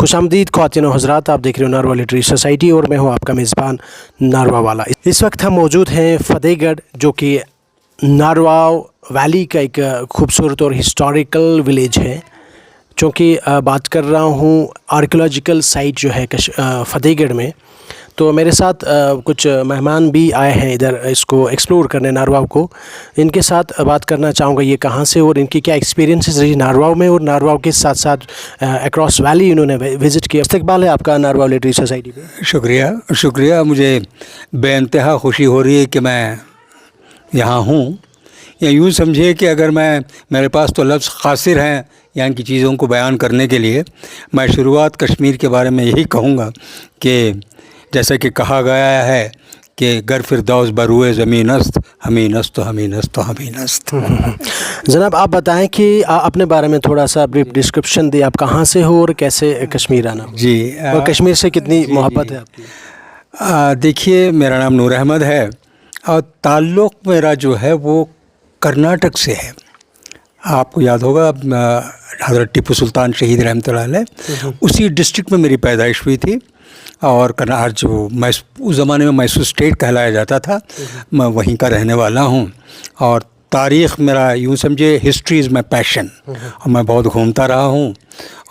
खुशामदीद ख्वातीन और हज़रात, आप देख रहे हो नारवा लिटरेरी सोसाइटी और मैं हूँ आपका मेज़बान नारवा वाला। इस वक्त हम मौजूद हैं फतेहगढ़, जो कि नारवा वैली का एक खूबसूरत और हिस्टोरिकल विलेज है। चूँकि बात कर रहा हूँ आर्कियोलॉजिकल साइट जो है फतेहगढ़ में, तो मेरे साथ कुछ मेहमान भी आए हैं इधर इसको एक्सप्लोर करने नारवा को। इनके साथ बात करना चाहूँगा ये कहाँ से और इनकी क्या एक्सपीरियंसेस रही नारवा में, और नारवा के साथ साथ अक्रॉस वैली इन्होंने विज़िट किया। इस्तकबाल है आपका नारवा लिटरेरी सोसाइटी में। शुक्रिया। मुझे बेइंतहा खुशी हो रही है कि मैं यहाँ हूँ। या यूँ समझिए कि अगर मेरे पास तो लफ्ज़ क़ासिर हैं यहाँ की चीज़ों को बयान करने के लिए। मैं शुरुआत कश्मीर के बारे में यही कहूँगा कि जैसे कि कहा गया है कि गर फिरदौस बरुए ज़मीन अस्त, हमीन अस्त तो हमीन अस्त तो हमीन अस्त। जनाब, आप बताएं कि अपने बारे में थोड़ा सा ब्रीफ डिस्क्रिप्शन दें। आप कहाँ से हो और कैसे कश्मीर आना? जी, और कश्मीर से कितनी मोहब्बत है आपकी? देखिए, मेरा नाम नूर अहमद है और ताल्लुक़ मेरा जो है वो कर्नाटक से है। आपको याद होगा हज़रत टिप्पू सुल्तान शहीद रहमतुल्लाह अलैह, उसी डिस्ट्रिक्ट में मेरी पैदाइश हुई थी। और आज जो उस ज़माने में मैसूर स्टेट कहलाया जाता था, मैं वहीं का रहने वाला हूँ। और तारीख़ मेरा यूँ समझे हिस्ट्री इज़ माई पैशन, और मैं बहुत घूमता रहा हूँ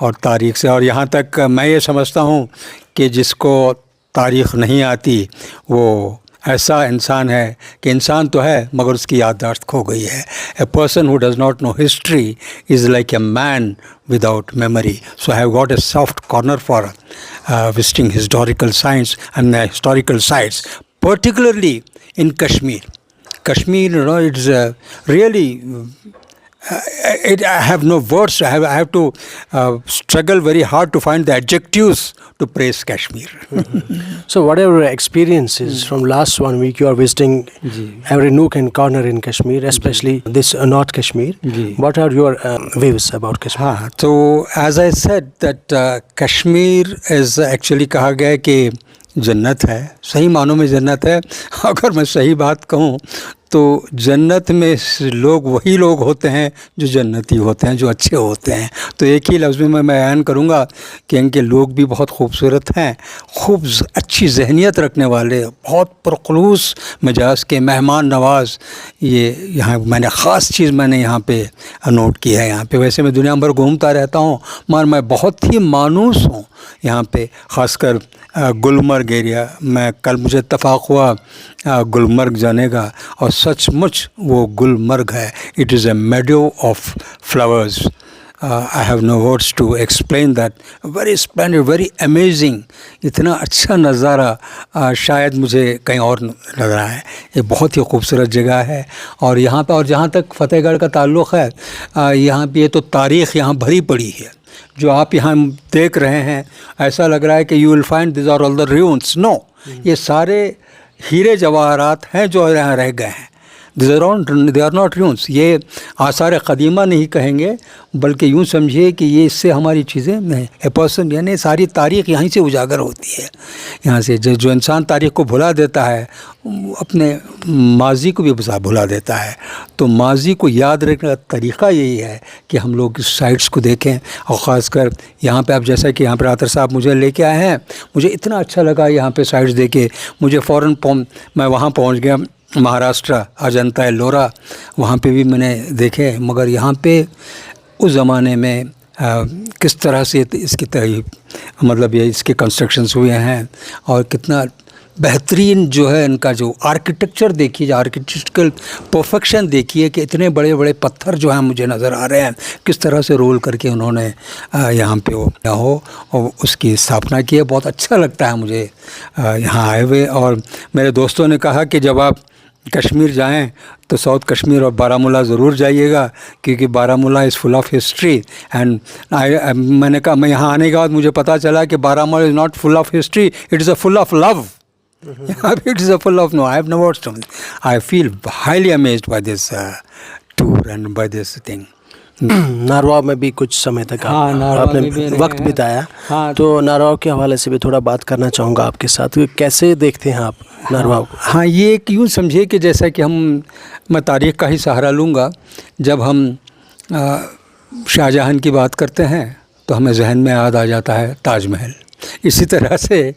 और तारीख़ से। और यहाँ तक मैं ये समझता हूँ कि जिसको तारीख़ नहीं आती वो ऐसा इंसान है कि इंसान तो है मगर उसकी याददाश्त खो गई है। A person who does not know history is like a man without memory. So I have got a soft corner for visiting historical science and historical sites, particularly in Kashmir. Kashmir, you know, it's really I have no words. I have to struggle very hard to find the adjectives to praise Kashmir. So whatever experiences from last 1 week, you are visiting every nook and corner in Kashmir, especially this North Kashmir. What are your views about Kashmir? हाँ, तो as I said that Kashmir is actually कहा गया है कि जन्नत है, सही मानों में जन्नत है। अगर मैं सही बात कहूँ तो जन्नत में लोग वही लोग होते हैं जो जन्नती होते हैं, जो अच्छे होते हैं। तो एक ही लफ्ज़ में मैं बयान करूँगा कि इनके लोग भी बहुत खूबसूरत हैं, खूब अच्छी जहनियत रखने वाले, बहुत पुरखलूस मिजाज के, मेहमान नवाज। ये यहाँ मैंने ख़ास चीज़ मैंने यहाँ पे नोट की है। यहाँ पे वैसे मैं दुनिया भर घूमता रहता हूँ मगर मैं बहुत ही मानूस हूँ यहाँ पे, ख़ासकर गुलमर्ग एरिया। मैं कल मुझे इत्तफ़ाक़ हुआ गुलमर्ग जाने का, और सचमुच वो गुलमर्ग है। It is a meadow of flowers. I have no words to explain that. Very splendid, very amazing. इतना अच्छा नज़ारा शायद मुझे कहीं और लग रहा है। ये बहुत ही खूबसूरत जगह है। और यहाँ पर, और जहाँ तक फतेहगढ़ का ताल्लुक़ है, यहाँ पे तो तारीख़ यहाँ भरी पड़ी है। जो आप यहाँ देख रहे हैं ऐसा लग रहा है कि you will find this are all the ruins। No, ये सारे हीरे जवाहरात हैं जो यहाँ रह गए हैं। They are not ruins। ये आसार क़दीमा नहीं कहेंगे, बल्कि यूँ समझिए कि ये इससे हमारी चीज़ें नहीं, ए पर्सन, यानी सारी तारीख़ यहीं से उजागर होती है। यहाँ से जो इंसान तारीख़ को भुला देता है, अपने माजी को भी भुला देता है। तो माजी को याद रखने का तरीक़ा यही है कि हम लोग इस साइट्स को देखें। और ख़ासकर यहाँ पे आप जैसा कि यहाँ पर आतर साहब मुझे लेके आए हैं, मुझे इतना अच्छा लगा यहाँ पे साइट्स देखे। मुझे फ़ौरन मैं वहाँ पहुँच गया। महाराष्ट्र, अजंता एलोरा, वहाँ पे भी मैंने देखे। मगर यहाँ पे उस ज़माने में किस तरह से इसकी मतलब ये इसके कंस्ट्रक्शंस हुए हैं, और कितना बेहतरीन जो है इनका जो आर्किटेक्चर देखिए, जो आर्किटेक्चरल परफेक्शन देखिए कि इतने बड़े बड़े पत्थर जो हैं मुझे नज़र आ रहे हैं, किस तरह से रोल करके उन्होंने यहाँ पे हो और उसकी स्थापना की है। बहुत अच्छा लगता है मुझे यहाँ आए हुए। और मेरे दोस्तों ने कहा कि जब आप कश्मीर जाएं तो साउथ कश्मीर और बारामूला ज़रूर जाइएगा, क्योंकि Baramulla is full of history. And मैंने कहा, मैं यहाँ आने के बाद मुझे पता चला कि Baramulla is not full of history, it is a full of love. It is a full of no. I have no words to. I feel highly amazed by this tour and by this thing. नारवा में भी कुछ समय तक आपने वक्त बिताया। हाँ, तो नारवा के हवाले से भी थोड़ा बात करना चाहूँगा आपके साथ। कैसे देखते हैं आप नारवा को? हाँ, ये एक यूँ समझिए कि जैसा कि मैं तारीख़ का ही सहारा लूँगा। जब हम शाहजहां की बात करते हैं تو ہمیں ذہن میں یاد آ جاتا ہے تاج محل. اسی طرح سے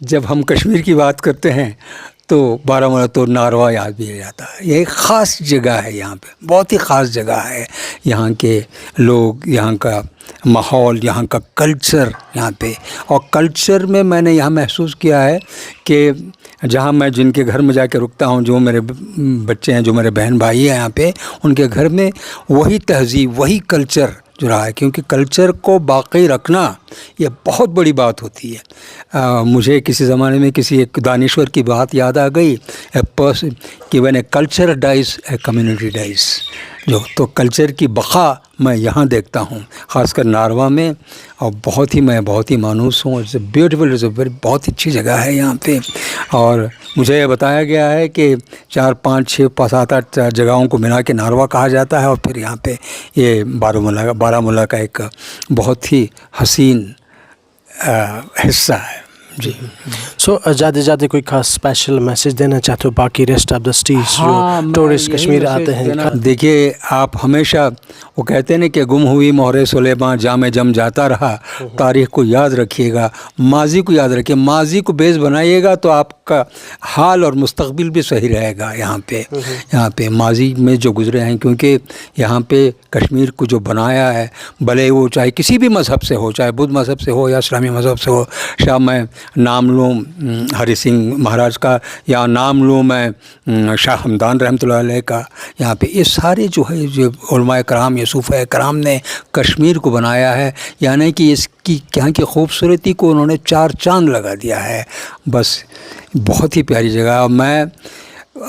جب ہم کشمیر کی بات کرتے ہیں تو بارہمولہ تو ناروا یاد بھی آ جاتا ہے. یہ ایک خاص جگہ ہے, یہاں پہ بہت ہی خاص جگہ ہے. یہاں کے لوگ, یہاں کا ماحول, یہاں کا کلچر یہاں پہ. اور کلچر میں نے یہاں محسوس کیا ہے کہ جہاں میں جن کے گھر میں جا کے رکتا ہوں, جو میرے بچے ہیں, جو میرے بہن بھائی ہیں یہاں پہ, ان کے گھر میں وہی تہذیب, وہی کلچر جو رہا ہے. کیونکہ کلچر کو باقی رکھنا یہ بہت بڑی بات ہوتی ہے. مجھے کسی زمانے میں کسی ایک دانشور کی بات یاد آ گئی کہ when a culture dies a community dies. جو تو کلچر کی بقا میں یہاں دیکھتا ہوں, خاص کر ناروا میں. اور میں بہت ہی مانوس ہوں. اٹس اے بیوٹیفل, بہت اچھی جگہ ہے یہاں پہ. اور مجھے یہ بتایا گیا ہے کہ 4 5 6 7 8 جگہوں کو ملا کے ناروا کہا جاتا ہے. اور پھر یہاں پہ یہ بارہمولہ کا ایک بہت ہی حسین حصہ ہے. جی. سو جاتے کوئی خاص اسپیشل میسیج دینا چاہتے ہو باقی ریسٹ آف دا اسٹیٹس جو ٹورسٹ کشمیر آتے ہیں؟ دیکھیے, آپ ہمیشہ وہ کہتے ہیں نا کہ گم ہوئی مہر سلیماں جام جم جاتا رہا. تاریخ کو یاد رکھیے گا, ماضی کو یاد رکھیے, ماضی کو بیس بنائیے گا تو آپ کا حال اور مستقبل بھی صحیح رہے گا. یہاں پہ ماضی میں جو گزرے ہیں, کیونکہ یہاں پہ کشمیر کو جو بنایا ہے, بھلے وہ چاہے کسی بھی مذہب سے ہو, چاہے بدھ مذہب سے ہو یا اسلامی مذہب سے ہو. شاہ میں نام لوں ہری سنگھ مہاراج کا, یا نام لوں میں شاہ ہمدان رحمۃ اللہ علیہ کا. یہاں پہ یہ سارے جو ہے جو علماء کرام یا صوفیاء کرام نے کشمیر کو بنایا ہے, یعنی کہ اس کی یہاں کی خوبصورتی کو انہوں نے 4 چاند لگا دیا ہے. بس بہت ہی پیاری جگہ. اور میں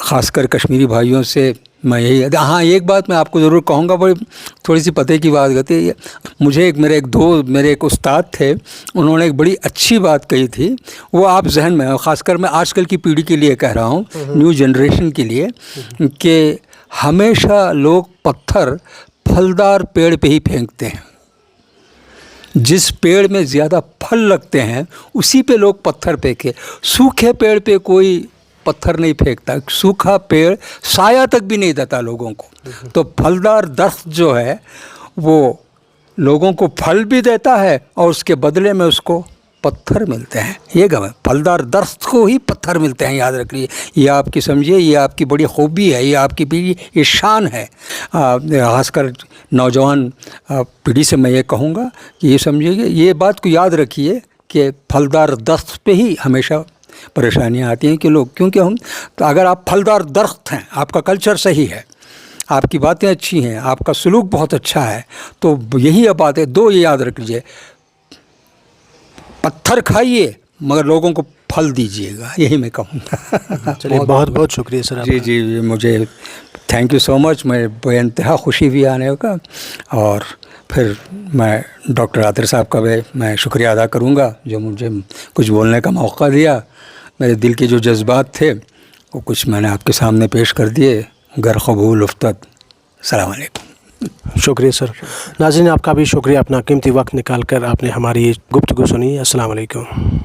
خاص کر کشمیری بھائیوں سے میں یہی, ہاں ایک بات میں آپ کو ضرور کہوں گا, بڑی تھوڑی سی پتے کی بات کرتی ہے. مجھے میرے ایک استاد تھے, انہوں نے ایک بڑی اچھی بات کہی تھی. وہ آپ ذہن میں, خاص کر میں آج کل کی پیڑھی کے لیے کہہ رہا ہوں, نیو جنریشن کے لیے, کہ ہمیشہ لوگ پتھر پھلدار پیڑ پہ ہی پھینکتے ہیں. جس پیڑ میں زیادہ پھل لگتے ہیں اسی پہ لوگ پتھر پھینکے. سوکھے پیڑ پہ کوئی پتھر نہیں پھینکتا. سوکھا پیڑ سایہ تک بھی نہیں دیتا لوگوں کو. تو پھلدار درخت جو ہے وہ لوگوں کو پھل بھی دیتا ہے اور اس کے بدلے میں اس کو پتھر ملتے ہیں. یہ پھلدار درخت کو ہی پتھر ملتے ہیں, یاد رکھ لیجیے. یہ آپ کی سمجھیے, یہ آپ کی بڑی خوبی ہے, یہ آپ کی پیڑھی, یہ شان ہے. خاص کر نوجوان پیڑھی سے میں یہ کہوں گا کہ یہ سمجھیے کہ یہ بات کو یاد رکھیے کہ پھلدار درخت پہ ہی ہمیشہ پریشانیاں آتی ہیں. کہ لوگ, کیونکہ تو اگر آپ پھلدار درخت ہیں, آپ کا کلچر صحیح ہے, آپ کی باتیں اچھی ہیں, آپ کا سلوک بہت اچھا ہے, تو یہی اب بات ہے. 2 یہ یاد رکھ لیجیے, پتھر کھائیے مگر لوگوں کو پھل دیجیے گا. یہی میں کہوں گا. چلیے, بہت شکریہ سر. جی, مجھے تھینک یو سو مچ. میں بے انتہا خوشی بھی آنے کا. اور پھر میں ڈاکٹر عاطر صاحب کا بھی میں شکریہ ادا کروں گا جو مجھے کچھ بولنے کا موقع دیا. میرے دل کے جو جذبات تھے وہ کچھ میں نے آپ کے سامنے پیش کر دیے. گر قبول افتد. السلام علیکم. شکریہ سر. ناظرین, آپ کا بھی شکریہ, اپنا قیمتی وقت نکال کر آپ نے ہماری گفتگو سنی. السلام علیکم.